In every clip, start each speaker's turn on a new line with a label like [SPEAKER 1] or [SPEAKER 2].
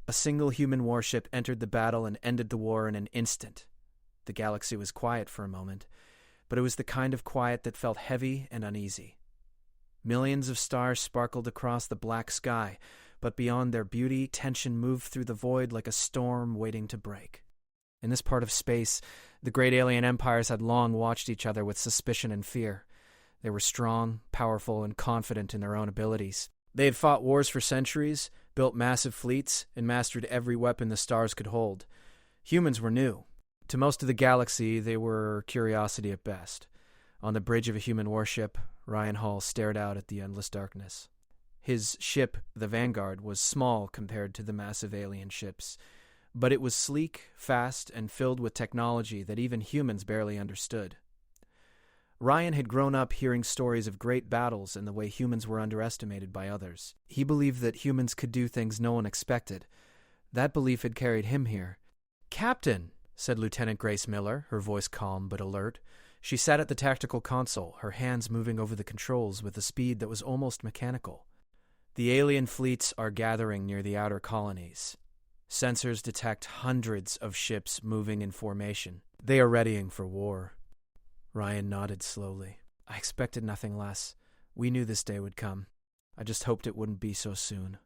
[SPEAKER 1] A single human warship entered the battle and ended the war in an instant. The galaxy was quiet for a moment, but it was the kind of quiet that felt heavy and uneasy. Millions of stars sparkled across the black sky, but beyond their beauty, tension moved through the void like a storm waiting to break. In this part of space, the great alien empires had long watched each other with suspicion and fear. They were strong, powerful, and confident in their own abilities. They had fought wars for centuries, built massive fleets, and mastered every weapon the stars could hold. Humans were new. To most of the galaxy, they were curiosity at best. On the bridge of a human warship, Ryan Hall stared out at the endless darkness. His ship, the Vanguard, was small compared to the massive alien ships, but it was sleek, fast, and filled with technology that even humans barely understood. Ryan had grown up hearing stories of great battles and the way humans were underestimated by others. He believed that humans could do things no one expected. That belief had carried him here. "Captain," said Lieutenant Grace Miller, her voice calm but alert. She sat at the tactical console, her hands moving over the controls with a speed that was almost mechanical. "The alien fleets are gathering near the outer colonies. Sensors detect hundreds of ships moving in formation. They are readying for war." Ryan nodded slowly. "I expected nothing less. We knew this day would come. I just hoped it wouldn't be so soon."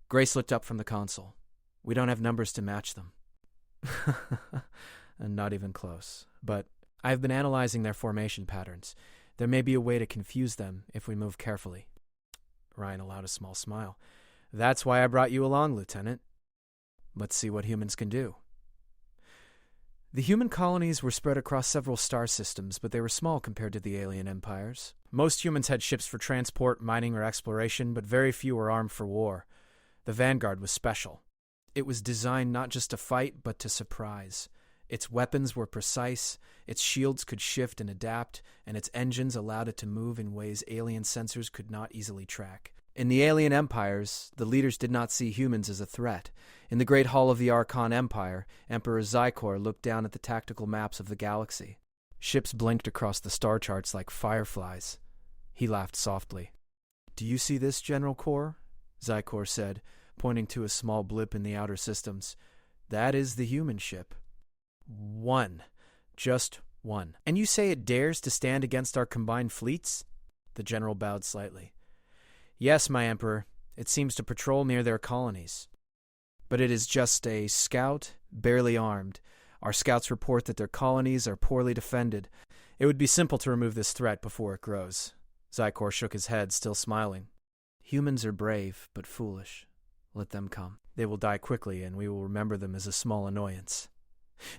[SPEAKER 1] Grace looked up from the console. "We don't have numbers to match them." And not even close. "But I've been analyzing their formation patterns. There may be a way to confuse them if we move carefully." Ryan allowed a small smile. "That's why I brought you along, Lieutenant. Let's see what humans can do." The human colonies were spread across several star systems, but they were small compared to the alien empires. Most humans had ships for transport, mining, or exploration, but very few were armed for war. The Vanguard was special. It was designed not just to fight, but to surprise. Its weapons were precise, its shields could shift and adapt, and its engines allowed it to move in ways alien sensors could not easily track. In the alien empires, the leaders did not see humans as a threat. In the Great Hall of the Archon Empire, Emperor Xikor looked down at the tactical maps of the galaxy. Ships blinked across the star charts like fireflies. He laughed softly. "Do you see this, General Kor?" Xikor said, pointing to a small blip in the outer systems. "That is the human ship. One. Just one. And you say it dares to stand against our combined fleets?" The general bowed slightly. "Yes, my Emperor. It seems to patrol near their colonies. But it is just a scout, barely armed. Our scouts report that their colonies are poorly defended. It would be simple to remove this threat before it grows." Xikor shook his head, still smiling. "Humans are brave, but foolish. Let them come. They will die quickly, and we will remember them as a small annoyance."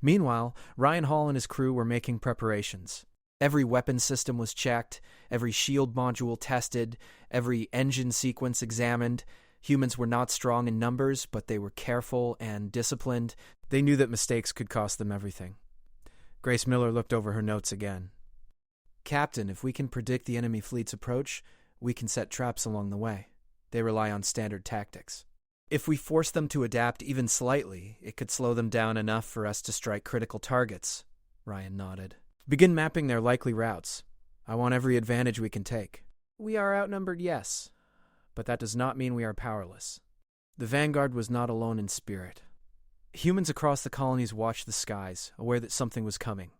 [SPEAKER 1] Meanwhile, Ryan Hall and his crew were making preparations. Every weapon system was checked, every shield module tested, every engine sequence examined. Humans were not strong in numbers, but they were careful and disciplined. They knew that mistakes could cost them everything. Grace Miller looked over her notes again. "Captain, if we can predict the enemy fleet's approach, we can set traps along the way. They rely on standard tactics. If we force them to adapt even slightly, it could slow them down enough for us to strike critical targets." Ryan nodded. "Begin mapping their likely routes. I want every advantage we can take. We are outnumbered, yes, but that does not mean we are powerless." The Vanguard was not alone in spirit. Humans across the colonies watched the skies, aware that something was coming.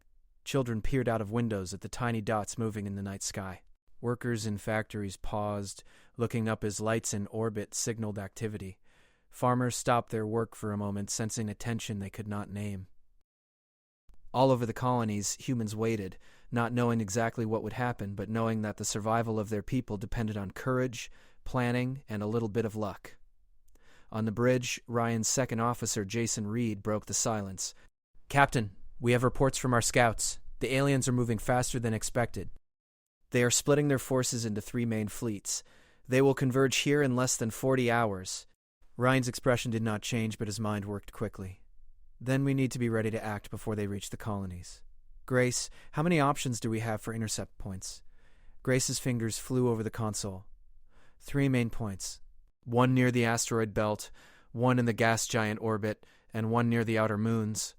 [SPEAKER 1] Children peered out of windows at the tiny dots moving in the night sky. Workers in factories paused, looking up as lights in orbit signaled activity. Farmers stopped their work for a moment, sensing a tension they could not name. All over the colonies, humans waited, not knowing exactly what would happen, but knowing that the survival of their people depended on courage, planning, and a little bit of luck. On the bridge, Ryan's second officer, Jason Reed, broke the silence. "Captain, we have reports from our scouts. The aliens are moving faster than expected. They are splitting their forces into 3 main fleets. They will converge here in less than 40 hours. Ryan's expression did not change, but his mind worked quickly. "Then we need to be ready to act before they reach the colonies. Grace, how many options do we have for intercept points?" Grace's fingers flew over the console. 3 main points. 1 near the asteroid belt, 1 in the gas giant orbit, and 1 near the outer moons.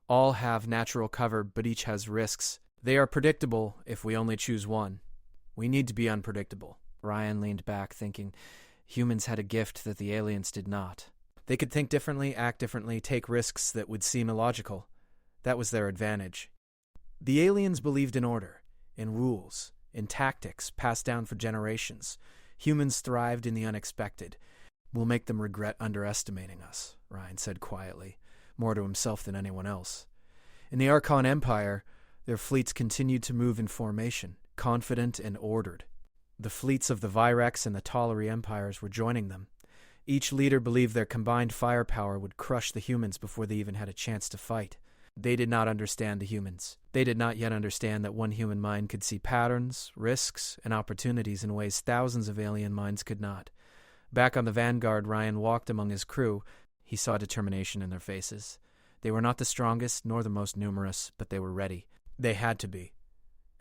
[SPEAKER 1] All have natural cover, but each has risks. They are predictable if we only choose one. We need to be unpredictable. Ryan leaned back, thinking humans had a gift that the aliens did not. They could think differently, act differently, take risks that would seem illogical. That was their advantage. The aliens believed in order, in rules, in tactics passed down for generations. Humans thrived in the unexpected. We'll make them regret underestimating us, Ryan said quietly, more to himself than anyone else. In the Archon Empire, their fleets continued to move in formation, confident and ordered. The fleets of the Virex and the Tolleri empires were joining them. Each leader believed their combined firepower would crush the humans before they even had a chance to fight. They did not understand the humans. They did not yet understand that one human mind could see patterns, risks, and opportunities in ways thousands of alien minds could not. Back on the Vanguard, Ryan walked among his crew. He saw determination in their faces. They were not the strongest nor the most numerous, but they were ready. They had to be.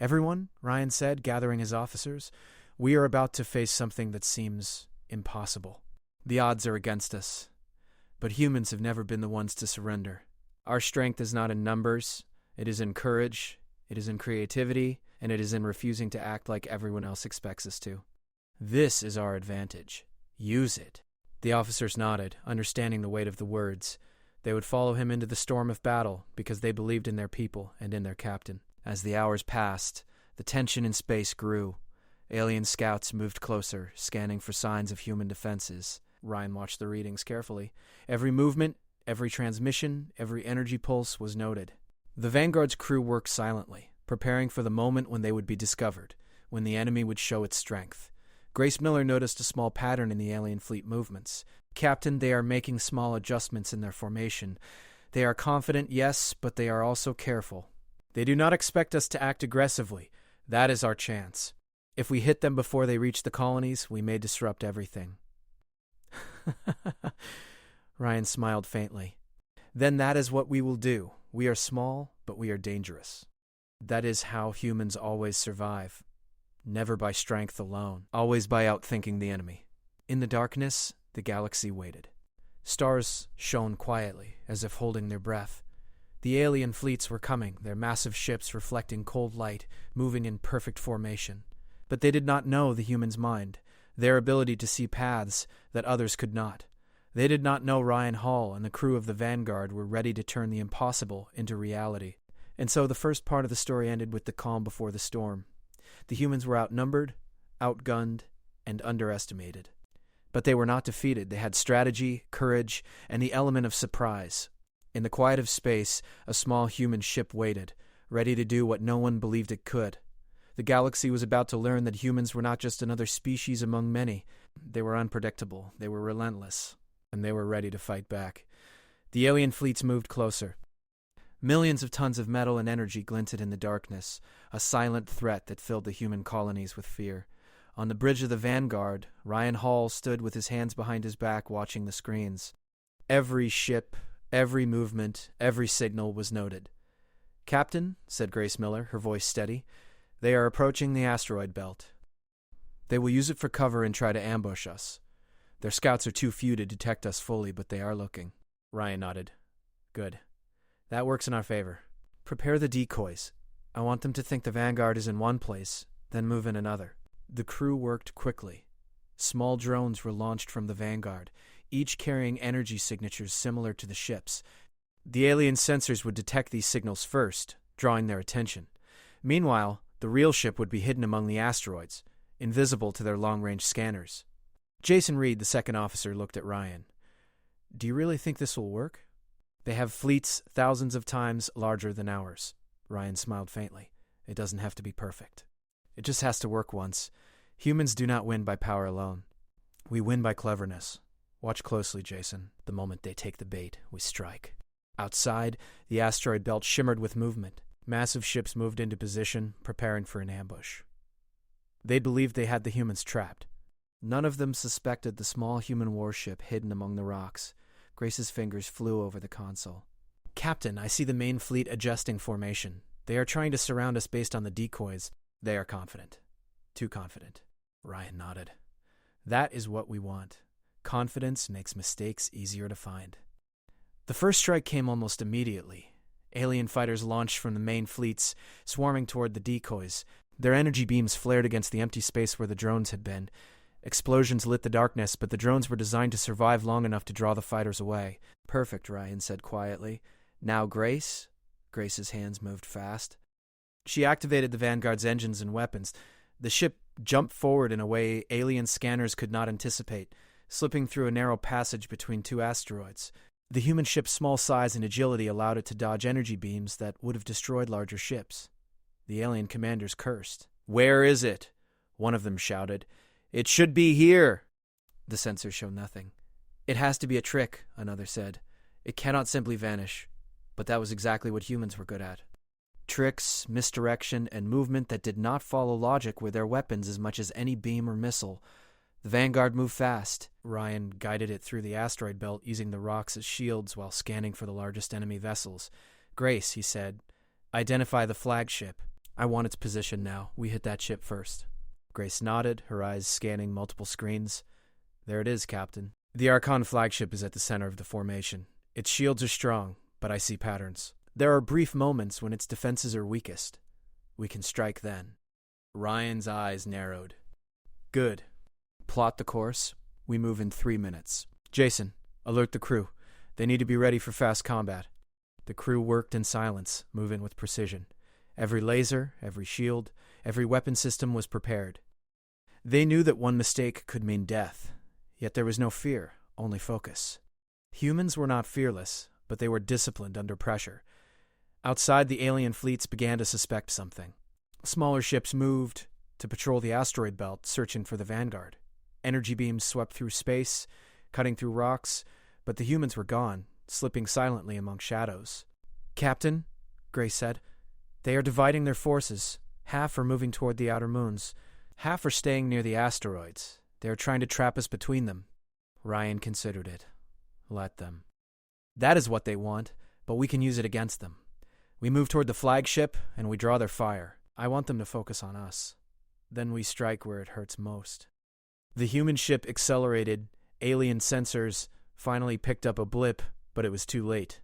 [SPEAKER 1] "Everyone," Ryan said, gathering his officers, "we are about to face something that seems impossible. The odds are against us, but humans have never been the ones to surrender. Our strength is not in numbers, it is in courage, it is in creativity, and it is in refusing to act like everyone else expects us to. This is our advantage. Use it." The officers nodded, understanding the weight of the words. They would follow him into the storm of battle because they believed in their people and in their captain. As the hours passed, the tension in space grew. Alien scouts moved closer, scanning for signs of human defenses. Ryan watched the readings carefully. Every movement, every transmission, every energy pulse was noted. The Vanguard's crew worked silently, preparing for the moment when they would be discovered, when the enemy would show its strength. Grace Miller noticed a small pattern in the alien fleet movements. "Captain, they are making small adjustments in their formation. They are confident, yes, but they are also careful. They do not expect us to act aggressively. That is our chance. If we hit them before they reach the colonies, we may disrupt everything." Ryan smiled faintly. "Then that is what we will do. We are small, but we are dangerous. That is how humans always survive. Never by strength alone, always by outthinking the enemy." In the darkness, the galaxy waited. Stars shone quietly, as if holding their breath. The alien fleets were coming, their massive ships reflecting cold light, moving in perfect formation. But they did not know the human's mind, their ability to see paths that others could not. They did not know Ryan Hall and the crew of the Vanguard were ready to turn the impossible into reality. And so the first part of the story ended with the calm before the storm. The humans were outnumbered, outgunned, and underestimated. But they were not defeated. They had strategy, courage, and the element of surprise. In the quiet of space, a small human ship waited, ready to do what no one believed it could. The galaxy was about to learn that humans were not just another species among many. They were unpredictable, they were relentless, and they were ready to fight back. The alien fleets moved closer. Millions of tons of metal and energy glinted in the darkness, a silent threat that filled the human colonies with fear. On the bridge of the Vanguard, Ryan Hall stood with his hands behind his back watching the screens. Every ship, every movement, every signal was noted. "Captain," said Grace Miller, her voice steady, "they are approaching the asteroid belt. They will use it for cover and try to ambush us. Their scouts are too few to detect us fully, but they are looking." Ryan nodded. "Good. That works in our favor. Prepare the decoys. I want them to think the Vanguard is in one place, then move in another." The crew worked quickly. Small drones were launched from the Vanguard, each carrying energy signatures similar to the ship's. The alien sensors would detect these signals first, drawing their attention. Meanwhile, the real ship would be hidden among the asteroids, invisible to their long-range scanners. Jason Reed, the second officer, looked at Ryan. "Do you really think this will work?" "They have fleets thousands of times larger than ours." Ryan smiled faintly. "It doesn't have to be perfect. It just has to work once. Humans do not win by power alone. We win by cleverness. Watch closely, Jason. The moment they take the bait, we strike." Outside, the asteroid belt shimmered with movement. Massive ships moved into position, preparing for an ambush. They believed they had the humans trapped. None of them suspected the small human warship hidden among the rocks. Grace's fingers flew over the console. "Captain, I see the main fleet adjusting formation. They are trying to surround us based on the decoys. They are confident. Too confident." Ryan nodded. "That is what we want. Confidence makes mistakes easier to find." The first strike came almost immediately. Alien fighters launched from the main fleets, swarming toward the decoys. Their energy beams flared against the empty space where the drones had been. Explosions lit the darkness, but the drones were designed to survive long enough to draw the fighters away. Perfect, Ryan said quietly. Now, Grace? Grace's hands moved fast. She activated the Vanguard's engines and weapons. The ship jumped forward in a way alien scanners could not anticipate, slipping through a narrow passage between two asteroids. The human ship's small size and agility allowed it to dodge energy beams that would have destroyed larger ships. The alien commanders cursed. "Where is it?" one of them shouted. "It should be here." The sensors showed nothing. "It has to be a trick," another said. "It cannot simply vanish." But that was exactly what humans were good at. Tricks, misdirection, and movement that did not follow logic were their weapons as much as any beam or missile. The Vanguard moved fast. Ryan guided it through the asteroid belt using the rocks as shields while scanning for the largest enemy vessels. "Grace," he said, "identify the flagship. I want its position now. We hit that ship first." Grace nodded, her eyes scanning multiple screens. "There it is, Captain. The Archon flagship is at the center of the formation. Its shields are strong, but I see patterns. There are brief moments when its defenses are weakest. We can strike then." Ryan's eyes narrowed. "Good. Plot the course. We move in 3 minutes. Jason, alert the crew. They need to be ready for fast combat." The crew worked in silence, moving with precision. Every laser, every shield, every weapon system was prepared. They knew that one mistake could mean death, yet there was no fear, only focus. Humans were not fearless, but they were disciplined under pressure. Outside, the alien fleets began to suspect something. Smaller ships moved to patrol the asteroid belt, searching for the Vanguard. Energy beams swept through space, cutting through rocks, but the humans were gone, slipping silently among shadows. "Captain," Grace said, "they are dividing their forces. Half are moving toward the outer moons. Half are staying near the asteroids. They are trying to trap us between them." Ryan considered it. "Let them. That is what they want, but we can use it against them. We move toward the flagship, and we draw their fire. I want them to focus on us. Then we strike where it hurts most." The human ship accelerated. Alien sensors finally picked up a blip, but it was too late.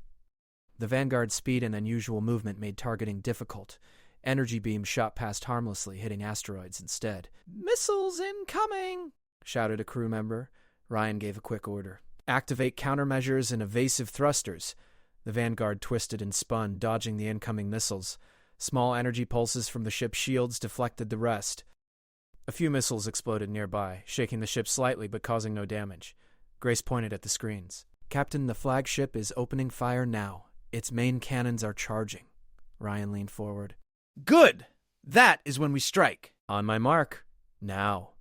[SPEAKER 1] The Vanguard's speed and unusual movement made targeting difficult. Energy beams shot past harmlessly, hitting asteroids instead. "Missiles incoming!" shouted a crew member. Ryan gave a quick order. "Activate countermeasures and evasive thrusters." The Vanguard twisted and spun, dodging the incoming missiles. Small energy pulses from the ship's shields deflected the rest. A few missiles exploded nearby, shaking the ship slightly but causing no damage. Grace pointed at the screens. "Captain, the flagship is opening fire now. Its main cannons are charging." Ryan leaned forward. "Good! That is when we strike." "On my mark. Now."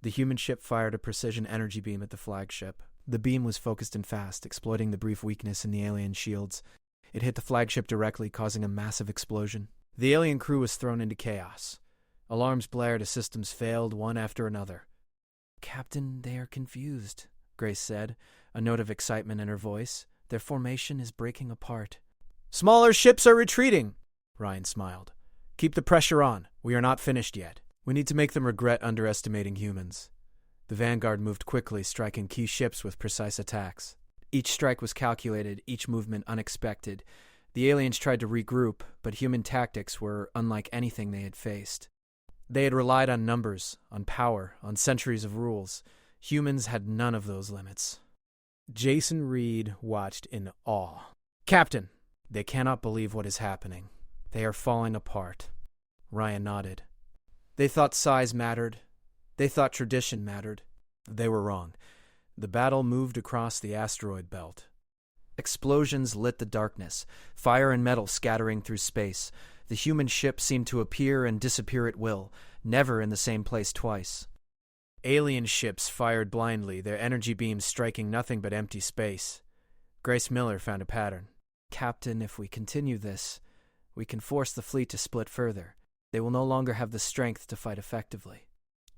[SPEAKER 1] The human ship fired a precision energy beam at the flagship. The beam was focused and fast, exploiting the brief weakness in the alien shields. It hit the flagship directly, causing a massive explosion. The alien crew was thrown into chaos. Alarms blared as systems failed, one after another. "Captain, they are confused," Grace said, a note of excitement in her voice. "Their formation is breaking apart." "Smaller ships are retreating," Ryan smiled. "Keep the pressure on. We are not finished yet. We need to make them regret underestimating humans." The Vanguard moved quickly, striking key ships with precise attacks. Each strike was calculated, each movement unexpected. The aliens tried to regroup, but human tactics were unlike anything they had faced. They had relied on numbers, on power, on centuries of rules. Humans had none of those limits. Jason Reed watched in awe. "Captain, they cannot believe what is happening. They are falling apart." Ryan nodded. "They thought size mattered. They thought tradition mattered. They were wrong. The battle moved across the asteroid belt. Explosions lit the darkness, fire and metal scattering through space. The human ship seemed to appear and disappear at will, never in the same place twice. Alien ships fired blindly, their energy beams striking nothing but empty space. Grace Miller found a pattern. "Captain, if we continue this, we can force the fleet to split further. They will no longer have the strength to fight effectively.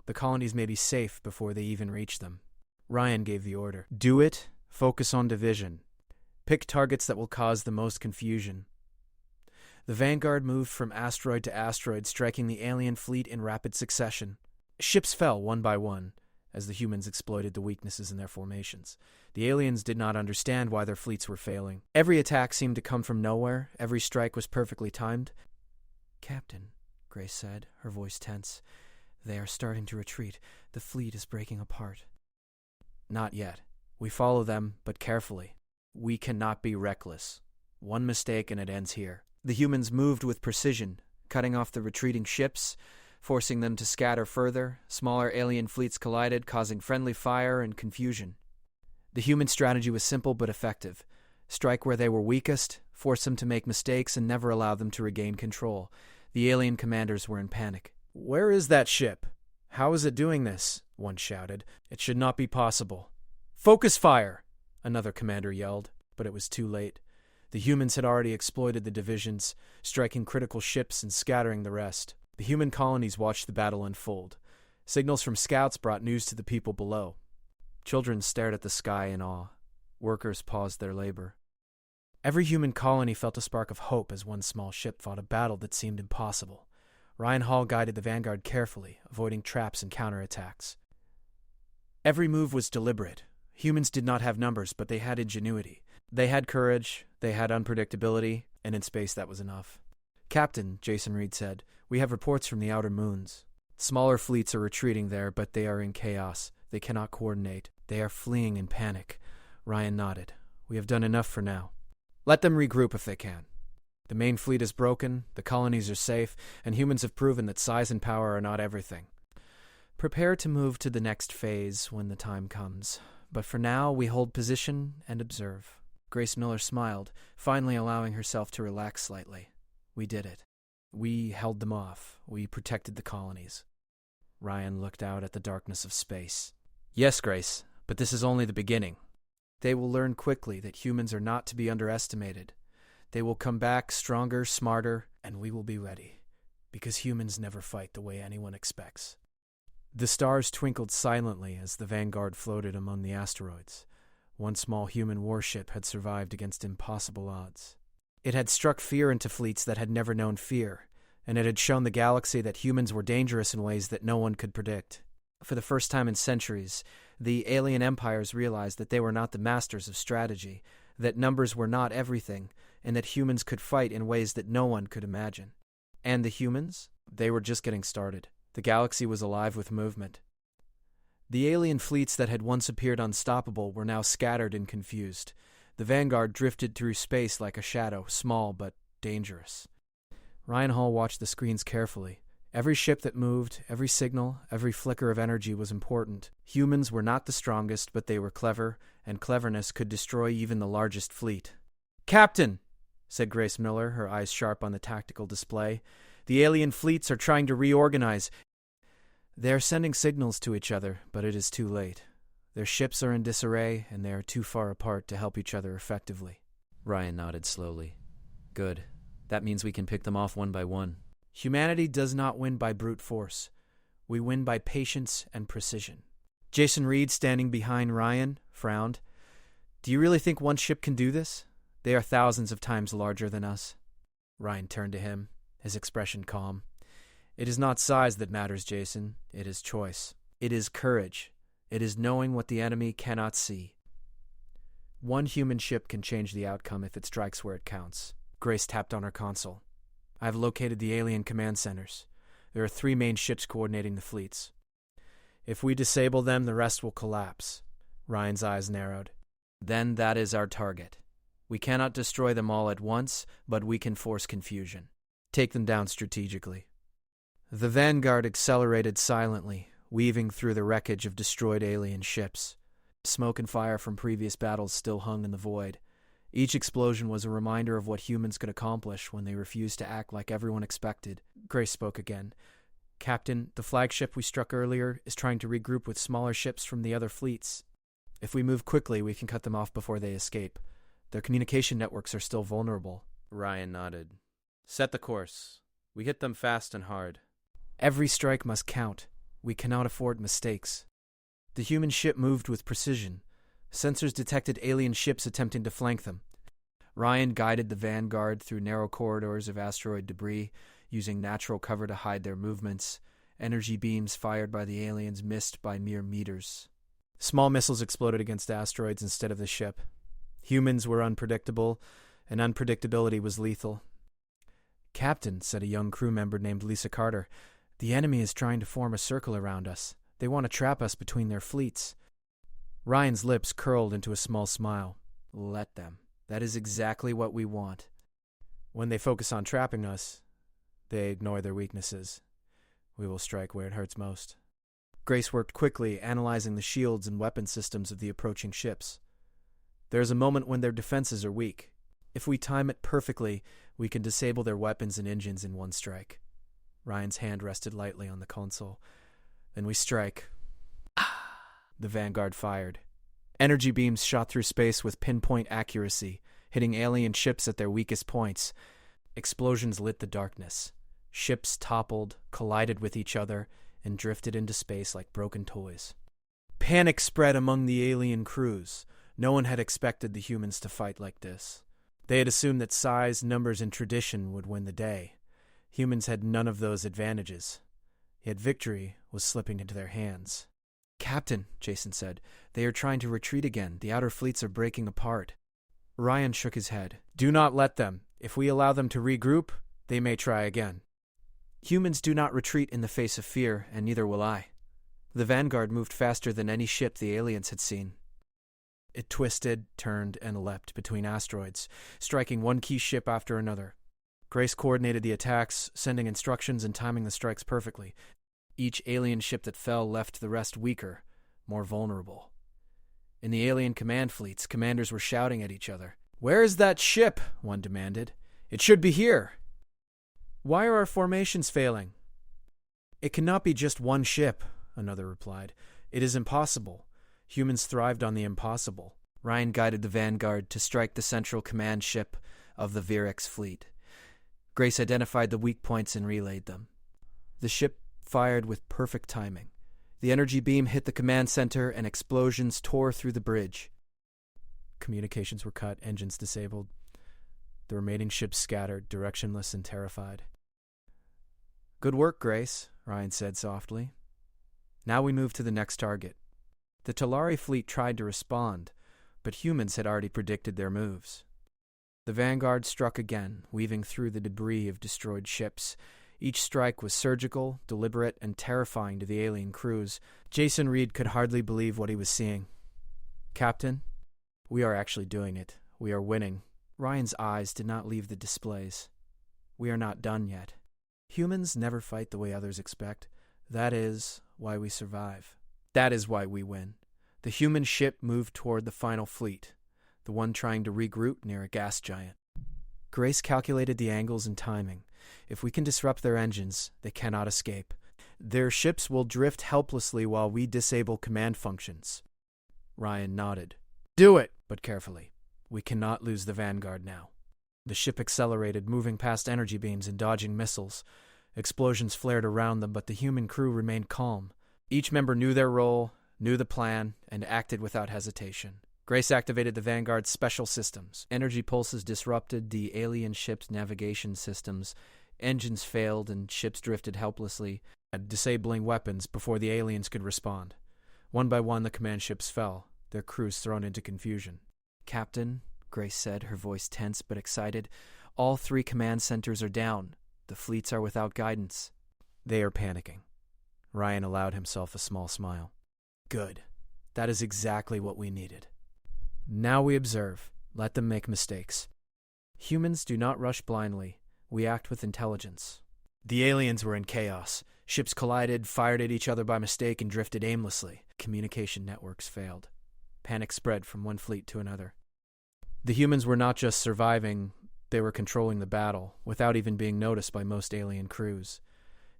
[SPEAKER 1] The colonies may be safe before they even reach them." Ryan gave the order. "Do it. Focus on division. Pick targets that will cause the most confusion." The Vanguard moved from asteroid to asteroid, striking the alien fleet in rapid succession. Ships fell one by one, as the humans exploited the weaknesses in their formations. The aliens did not understand why their fleets were failing. Every attack seemed to come from nowhere. Every strike was perfectly timed. "Captain," Grace said, her voice tense, They are starting to retreat. The fleet is breaking apart. Not yet. We follow them, but carefully. We cannot be reckless. One mistake and it ends here. The humans moved with precision, cutting off the retreating ships, forcing them to scatter further. Smaller alien fleets collided, causing friendly fire and confusion. The human strategy was simple but effective. Strike where they were weakest, force them to make mistakes, and never allow them to regain control. The alien commanders were in panic. "Where is that ship? How is it doing this?" one shouted. "It should not be possible." "Focus fire!" another commander yelled, but it was too late. The humans had already exploited the divisions, striking critical ships and scattering the rest. The human colonies watched the battle unfold. Signals from scouts brought news to the people below. Children stared at the sky in awe. Workers paused their labor. Every human colony felt a spark of hope as one small ship fought a battle that seemed impossible. Ryan Hall guided the vanguard carefully, avoiding traps and counterattacks. Every move was deliberate. Humans did not have numbers, but they had ingenuity. They had courage, they had unpredictability, and in space that was enough. "Captain," Jason Reed said, "we have reports from the outer moons. Smaller fleets are retreating there, but they are in chaos. They cannot coordinate. They are fleeing in panic." Ryan nodded. "We have done enough for now. Let them regroup if they can. The main fleet is broken, the colonies are safe, and humans have proven that size and power are not everything. Prepare to move to the next phase when the time comes. But for now, we hold position and observe." Grace Miller smiled, finally allowing herself to relax slightly. "We did it. We held them off. We protected the colonies." Ryan looked out at the darkness of space. "Yes, Grace, but this is only the beginning. They will learn quickly that humans are not to be underestimated. They will come back stronger, smarter, and we will be ready. Because humans never fight the way anyone expects." The stars twinkled silently as the vanguard floated among the asteroids. One small human warship had survived against impossible odds. It had struck fear into fleets that had never known fear, and it had shown the galaxy that humans were dangerous in ways that no one could predict. For the first time in centuries, the alien empires realized that they were not the masters of strategy, that numbers were not everything, and that humans could fight in ways that no one could imagine. And the humans? They were just getting started. The galaxy was alive with movement. The alien fleets that had once appeared unstoppable were now scattered and confused. The vanguard drifted through space like a shadow, small but dangerous. Ryan Hall watched the screens carefully. Every ship that moved, every signal, every flicker of energy was important. Humans were not the strongest, but they were clever, and cleverness could destroy even the largest fleet. "Captain," said Grace Miller, her eyes sharp on the tactical display, "the alien fleets are trying to reorganize. They are sending signals to each other, but it is too late. Their ships are in disarray, and they are too far apart to help each other effectively." Ryan nodded slowly. "Good. That means we can pick them off one by one." "Humanity does not win by brute force. We win by patience and precision." Jason Reed, standing behind Ryan, frowned. "Do you really think one ship can do this? They are thousands of times larger than us." Ryan turned to him, his expression calm. "It is not size that matters, Jason. It is choice. It is courage. It is knowing what the enemy cannot see. One human ship can change the outcome if it strikes where it counts." Grace tapped on her console. "I have located the alien command centers. There are 3 main ships coordinating the fleets. If we disable them, the rest will collapse." Ryan's eyes narrowed. "Then that is our target. We cannot destroy them all at once, but we can force confusion. Take them down strategically." The vanguard accelerated silently, weaving through the wreckage of destroyed alien ships. Smoke and fire from previous battles still hung in the void. Each explosion was a reminder of what humans could accomplish when they refused to act like everyone expected. Grace spoke again. "Captain, the flagship we struck earlier is trying to regroup with smaller ships from the other fleets. If we move quickly, we can cut them off before they escape. Their communication networks are still vulnerable." Ryan nodded. "Set the course. We hit them fast and hard." "Every strike must count. We cannot afford mistakes." The human ship moved with precision. Sensors detected alien ships attempting to flank them. Ryan guided the vanguard through narrow corridors of asteroid debris, using natural cover to hide their movements. Energy beams fired by the aliens missed by mere meters. Small missiles exploded against asteroids instead of the ship. Humans were unpredictable, and unpredictability was lethal. "Captain," said a young crew member named Lisa Carter, The enemy is trying to form a circle around us. They want to trap us between their fleets. Ryan's lips curled into a small smile. Let them. That is exactly what we want. When they focus on trapping us, they ignore their weaknesses. We will strike where it hurts most. Grace worked quickly, analyzing the shields and weapon systems of the approaching ships. There is a moment when their defenses are weak. If we time it perfectly, we can disable their weapons and engines in one strike. Ryan's hand rested lightly on the console. Then we strike. The Vanguard fired. Energy beams shot through space with pinpoint accuracy, hitting alien ships at their weakest points. Explosions lit the darkness. Ships toppled, collided with each other, and drifted into space like broken toys. Panic spread among the alien crews. No one had expected the humans to fight like this. They had assumed that size, numbers, and tradition would win the day. Humans had none of those advantages. Yet victory was slipping into their hands. "Captain," Jason said, "they are trying to retreat again. The outer fleets are breaking apart." Ryan shook his head. "Do not let them. If we allow them to regroup, they may try again." "Humans do not retreat in the face of fear, and neither will I." The Vanguard moved faster than any ship the aliens had seen. It twisted, turned, and leapt between asteroids, striking one key ship after another. Grace coordinated the attacks, sending instructions and timing the strikes perfectly. Each alien ship that fell left the rest weaker, more vulnerable. In the alien command fleets, commanders were shouting at each other. "Where is that ship?" one demanded. "It should be here." "Why are our formations failing?" "It cannot be just one ship," another replied. "It is impossible. Humans thrived on the impossible." Ryan guided the Vanguard to strike the central command ship of the Virex fleet. Grace identified the weak points and relayed them. The ship fired with perfect timing. The energy beam hit the command center and explosions tore through the bridge. Communications were cut, engines disabled. The remaining ships scattered, directionless and terrified. "Good work, Grace," Ryan said softly. "Now we move to the next target." The Talari fleet tried to respond, but humans had already predicted their moves. The Vanguard struck again, weaving through the debris of destroyed ships. Each strike was surgical, deliberate, and terrifying to the alien crews. Jason Reed could hardly believe what he was seeing. "Captain, we are actually doing it. We are winning." Ryan's eyes did not leave the displays. "We are not done yet. Humans never fight the way others expect. That is why we survive. That is why we win." The human ship moved toward the final fleet, the one trying to regroup near a gas giant. Grace calculated the angles and timing. If we can disrupt their engines, they cannot escape. Their ships will drift helplessly while we disable command functions. Ryan nodded. "Do it, but carefully. We cannot lose the Vanguard now." The ship accelerated, moving past energy beams and dodging missiles. Explosions flared around them, but the human crew remained calm. Each member knew their role, knew the plan, and acted without hesitation. Grace activated the Vanguard's special systems. Energy pulses disrupted the alien ship's navigation systems. Engines failed and ships drifted helplessly, disabling weapons before the aliens could respond. One by one, the command ships fell, their crews thrown into confusion. "Captain," Grace said, her voice tense but excited, "all 3 command centers are down. The fleets are without guidance." "They are panicking." Ryan allowed himself a small smile. "Good. That is exactly what we needed. Now we observe. Let them make mistakes. Humans do not rush blindly. We act with intelligence." The aliens were in chaos. Ships collided, fired at each other by mistake, and drifted aimlessly. Communication networks failed. Panic spread from one fleet to another. The humans were not just surviving, they were controlling the battle, without even being noticed by most alien crews.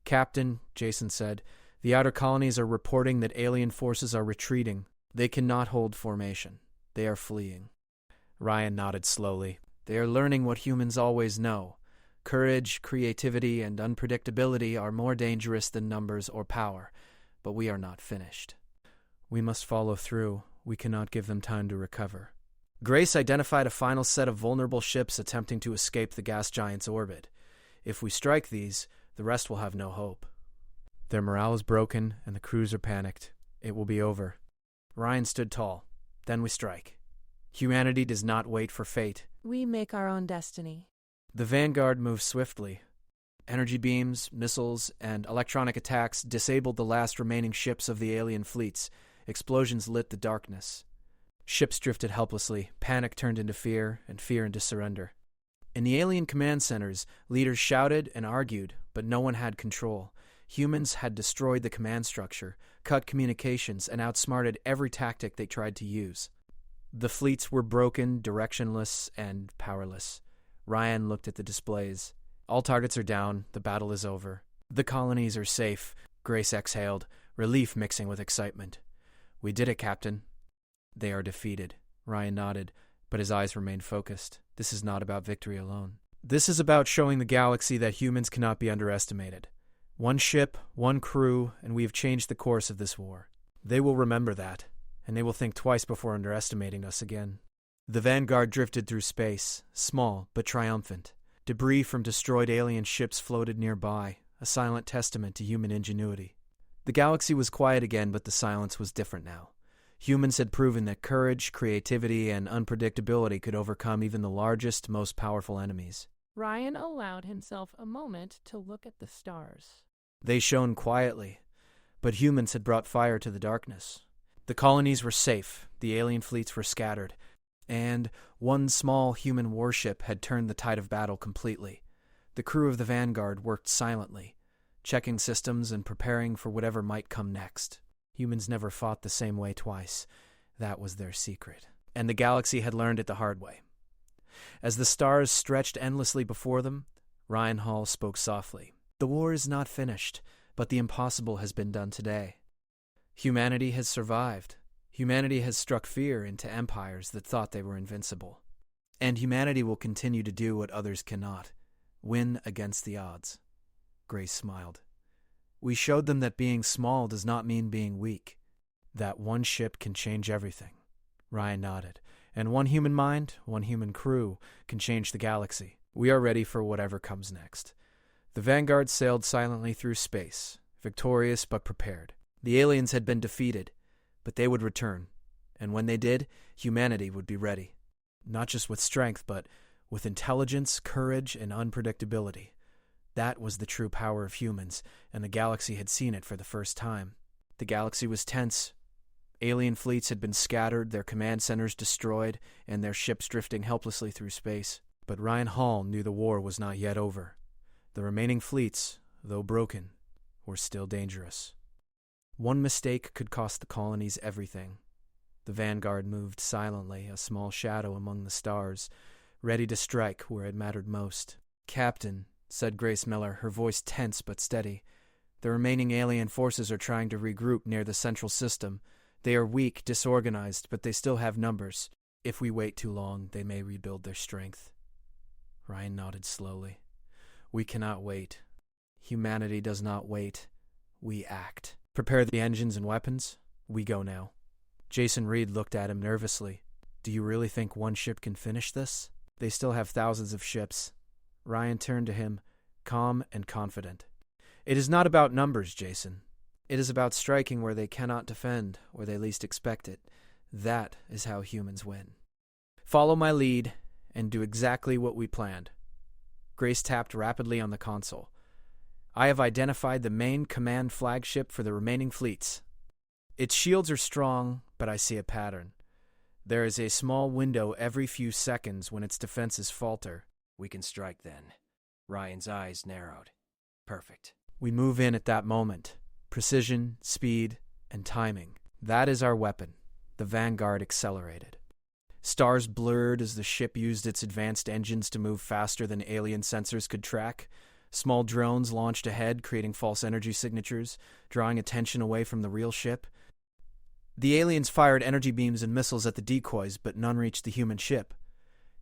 [SPEAKER 1] "Captain," Jason said, "the outer colonies are reporting that alien forces are retreating. They cannot hold formation. They are fleeing." Ryan nodded slowly. "They are learning what humans always know. Courage, creativity, and unpredictability are more dangerous than numbers or power, but we are not finished. We must follow through. We cannot give them time to recover." Grace identified a final set of vulnerable ships attempting to escape the gas giant's orbit. If we strike these, the rest will have no hope. Their morale is broken, and the crews are panicked. It will be over. Ryan stood tall. Then we strike. Humanity does not wait for fate.
[SPEAKER 2] We make our own destiny.
[SPEAKER 1] The Vanguard moves swiftly. Energy beams, missiles, and electronic attacks disabled the last remaining ships of the alien fleets. Explosions lit the darkness. Ships drifted helplessly, panic turned into fear, and fear into surrender. In the alien command centers, leaders shouted and argued, but no one had control. Humans had destroyed the command structure, cut communications, and outsmarted every tactic they tried to use. The fleets were broken, directionless, and powerless. Ryan looked at the displays. All targets are down, the battle is over. The colonies are safe, Grace exhaled, relief mixing with excitement. We did it, Captain. They are defeated. Ryan nodded, but his eyes remained focused. This is not about victory alone. This is about showing the galaxy that humans cannot be underestimated. One ship, one crew, and we have changed the course of this war. They will remember that, and they will think twice before underestimating us again. The Vanguard drifted through space, small but triumphant. Debris from destroyed alien ships floated nearby, a silent testament to human ingenuity. The galaxy was quiet again, but the silence was different now. Humans had proven that courage, creativity, and unpredictability could overcome even the largest, most powerful enemies.
[SPEAKER 2] Ryan allowed himself a moment to look at the stars.
[SPEAKER 1] They shone quietly, but humans had brought fire to the darkness. The colonies were safe, the alien fleets were scattered, and one small human warship had turned the tide of battle completely. The crew of the Vanguard worked silently, checking systems and preparing for whatever might come next. Humans never fought the same way twice. That was their secret. And the galaxy had learned it the hard way. As the stars stretched endlessly before them, Ryan Hall spoke softly. The war is not finished, but the impossible has been done today. Humanity has survived. Humanity has struck fear into empires that thought they were invincible. And humanity will continue to do what others cannot, win against the odds. Grace smiled. We showed them that being small does not mean being weak. That one ship can change everything. Ryan nodded. And one human mind, one human crew, can change the galaxy. We are ready for whatever comes next. The Vanguard sailed silently through space, victorious but prepared. The aliens had been defeated, but they would return. And when they did, humanity would be ready. Not just with strength, but with intelligence, courage, and unpredictability. That was the true power of humans, and the galaxy had seen it for the first time. The galaxy was tense. Alien fleets had been scattered, their command centers destroyed, and their ships drifting helplessly through space. But Ryan Hall knew the war was not yet over. The remaining fleets, though broken, were still dangerous. One mistake could cost the colonies everything. The Vanguard moved silently, a small shadow among the stars, ready to strike where it mattered most. Captain, said Grace Miller, her voice tense but steady, the remaining alien forces are trying to regroup near the central system. They are weak, disorganized, but they still have numbers. If we wait too long, they may rebuild their strength. Ryan nodded slowly. We cannot wait. Humanity does not wait. We act. Prepare the engines and weapons. We go now. Jason Reed looked at him nervously. Do you really think one ship can finish this? They still have thousands of ships. Ryan turned to him, calm and confident. It is not about numbers, Jason. It is about striking where they cannot defend, where they least expect it. That is how humans win. Follow my lead and do exactly what we planned. Grace tapped rapidly on the console. I have identified the main command flagship for the remaining fleets. Its shields are strong, but I see a pattern. There is a small window every few seconds when its defenses falter.
[SPEAKER 3] We can strike then. Ryan's eyes narrowed. Perfect.
[SPEAKER 1] We move in at that moment. Precision, speed, and timing. That is our weapon. The Vanguard accelerated. Stars blurred as the ship used its advanced engines to move faster than alien sensors could track. Small drones launched ahead, creating false energy signatures, drawing attention away from the real ship. The aliens fired energy beams and missiles at the decoys, but none reached the human ship.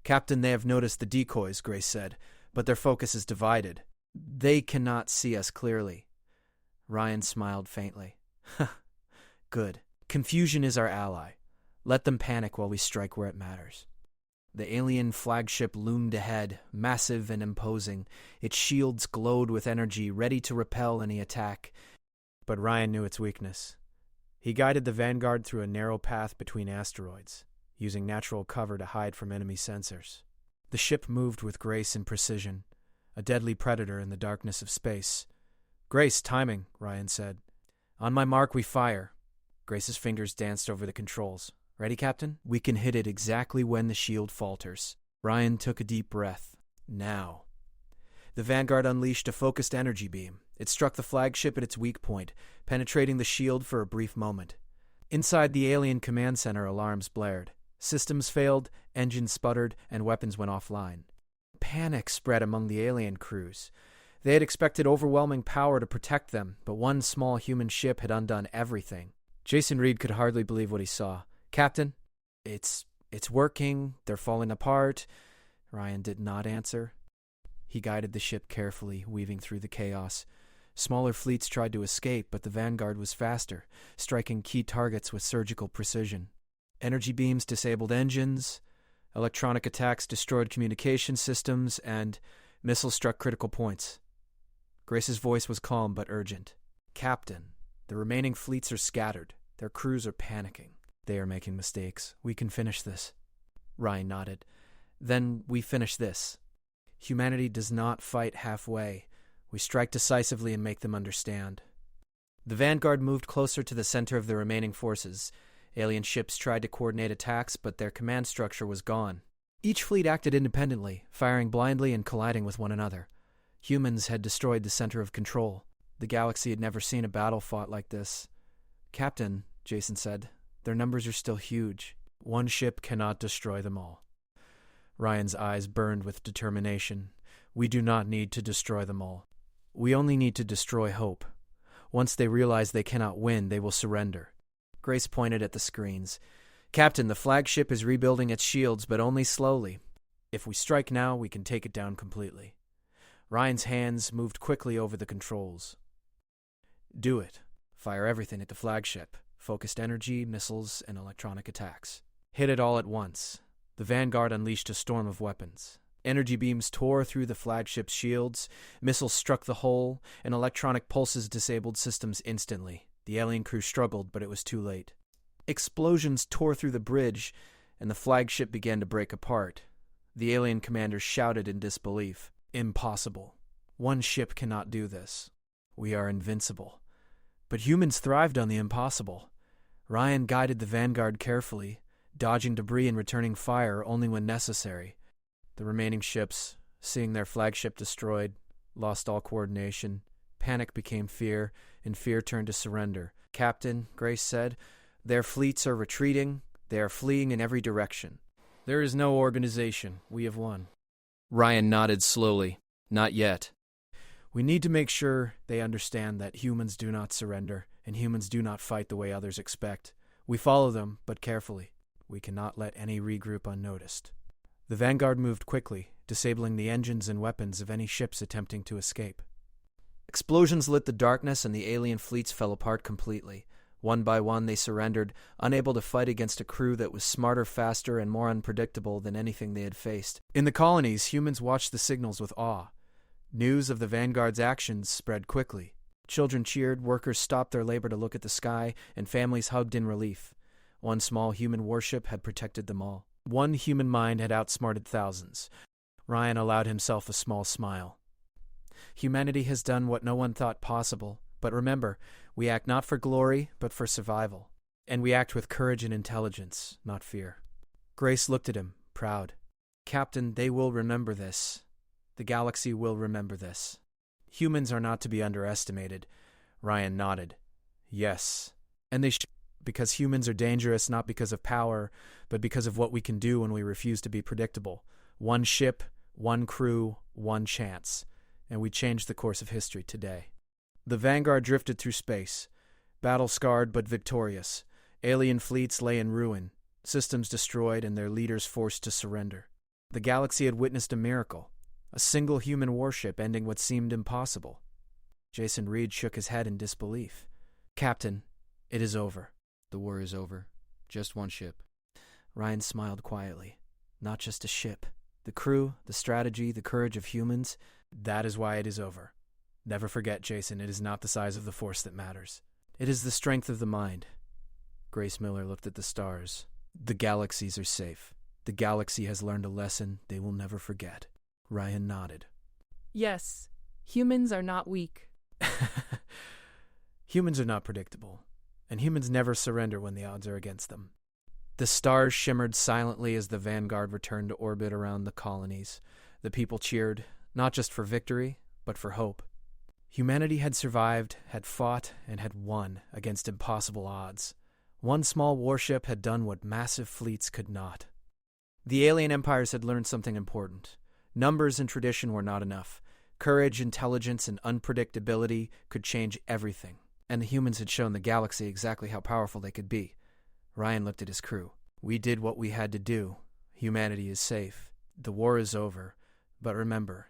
[SPEAKER 1] Captain, they have noticed the decoys, Grace said, but their focus is divided. They cannot see us clearly. Ryan smiled faintly. Good. Confusion is our ally. Let them panic while we strike where it matters. The alien flagship loomed ahead, massive and imposing. Its shields glowed with energy, ready to repel any attack. But Ryan knew its weakness. He guided the Vanguard through a narrow path between asteroids, using natural cover to hide from enemy sensors. The ship moved with grace and precision, a deadly predator in the darkness of space. "Grace, timing," Ryan said. "On my mark, we fire." Grace's fingers danced over the controls. "Ready, Captain? We can hit it exactly when the shield falters." Ryan took a deep breath. Now. The Vanguard unleashed a focused energy beam. It struck the flagship at its weak point, penetrating the shield for a brief moment. Inside the alien command center, alarms blared. Systems failed, engines sputtered, and weapons went offline. Panic spread among the alien crews. They had expected overwhelming power to protect them, but one small human ship had undone everything. Jason Reed could hardly believe what he saw. "Captain, it's working. They're falling apart." Ryan did not answer. He guided the ship carefully, weaving through the chaos. Smaller fleets tried to escape, but the Vanguard was faster, striking key targets with surgical precision. Energy beams disabled engines, electronic attacks destroyed communication systems, and missiles struck critical points. Grace's voice was calm but urgent. "Captain, the remaining fleets are scattered. Their crews are panicking. They are making mistakes. We can finish this." Ryan nodded. "Then we finish this. Humanity does not fight halfway. We strike decisively and make them understand." The Vanguard moved closer to the center of the remaining forces. Alien ships tried to coordinate attacks, but their command structure was gone. Each fleet acted independently, firing blindly and colliding with one another. Humans had destroyed the center of control. The galaxy had never seen a battle fought like this. "Captain," Jason said, "their numbers are still huge. One ship cannot destroy them all." Ryan's eyes burned with determination. "We do not need to destroy them all. We only need to destroy hope. Once they realize they cannot win, they will surrender." Grace pointed at the screens. "Captain, the flagship is rebuilding its shields, but only slowly. If we strike now, we can take it down completely." Ryan's hands moved quickly over the controls. "Do it. Fire everything at the flagship. Focused energy, missiles, and electronic attacks. Hit it all at once." The Vanguard unleashed a storm of weapons. Energy beams tore through the flagship's shields, missiles struck the hull, and electronic pulses disabled systems instantly. The alien crew struggled, but it was too late. Explosions tore through the bridge, and the flagship began to break apart. The alien commanders shouted in disbelief. "Impossible. One ship cannot do this. We are invincible." But humans thrived on the impossible. Ryan guided the Vanguard carefully, dodging debris and returning fire only when necessary. The remaining ships, seeing their flagship destroyed, lost all coordination. Panic became fear, and fear turned to surrender. "Captain," Grace said, "their fleets are retreating. They are fleeing in every direction. There is no organization. We have won." Ryan nodded slowly. "Not yet. We need to make sure they understand that humans do not surrender, and humans do not fight the way others expect. We follow them, but carefully. We cannot let any regroup unnoticed." The Vanguard moved quickly, disabling the engines and weapons of any ships attempting to escape. Explosions lit the darkness, and the alien fleets fell apart completely. One by one, they surrendered, unable to fight against a crew that was smarter, faster, and more unpredictable than anything they had faced. In the colonies, humans watched the signals with awe. News of the Vanguard's actions spread quickly. Children cheered, workers stopped their labor to look at the sky, and families hugged in relief. One small human warship had protected them all. One human mind had outsmarted thousands. Ryan allowed himself a small smile. Humanity has done what no one thought possible, but remember, we act not for glory, but for survival. And we act with courage and intelligence, not fear. Grace looked at him, proud. "Captain, they will remember this. The galaxy will remember this. Humans are not to be underestimated." Ryan nodded. "Yes. And they should. Because humans are dangerous not because of power, but because of what we can do when we refuse to be predictable. One ship, one crew, one chance. And we changed the course of history today." The Vanguard drifted through space, battle-scarred but victorious. Alien fleets lay in ruin, systems destroyed and their leaders forced to surrender. The galaxy had witnessed a miracle, a single human warship ending what seemed impossible. Jason Reed shook his head in disbelief. "Captain, it is over."
[SPEAKER 4] "The war is over. Just one ship."
[SPEAKER 1] Ryan smiled quietly. "Not just a ship. The crew, the strategy, the courage of humans, that is why it is over. Never forget, Jason, it is not the size of the force that matters. It is the strength of the mind." Grace Miller looked at the stars. "The galaxies are safe. The galaxy has learned a lesson they will never forget." Ryan nodded.
[SPEAKER 2] Yes, humans are not weak.
[SPEAKER 1] Humans are not predictable, and humans never surrender when the odds are against them. The stars shimmered silently as the Vanguard returned to orbit around the colonies. The people cheered, not just for victory, but for hope. Humanity had survived, had fought, and had won against impossible odds. One small warship had done what massive fleets could not. The alien empires had learned something important. Numbers and tradition were not enough. Courage, intelligence, and unpredictability could change everything, and the humans had shown the galaxy exactly how powerful they could be. Ryan looked at his crew. We did what we had to do. Humanity is safe. The war is over. But remember,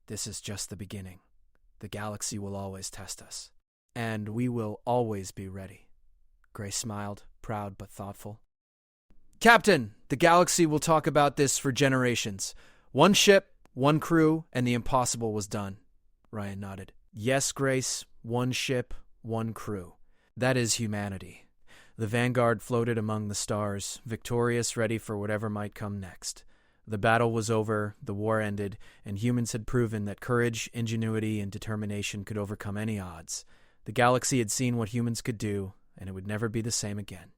[SPEAKER 1] this is just the beginning. The galaxy will always test us. And we will always be ready. Grace smiled, proud but thoughtful. Captain, the galaxy will talk about this for generations. One ship, one crew, and the impossible was done. Ryan nodded. Yes, Grace, one ship, one crew. That is humanity. The Vanguard floated among the stars, victorious, ready for whatever might come next. The battle was over, the war ended, and humans had proven that courage, ingenuity, and determination could overcome any odds. The galaxy had seen what humans could do, and it would never be the same again.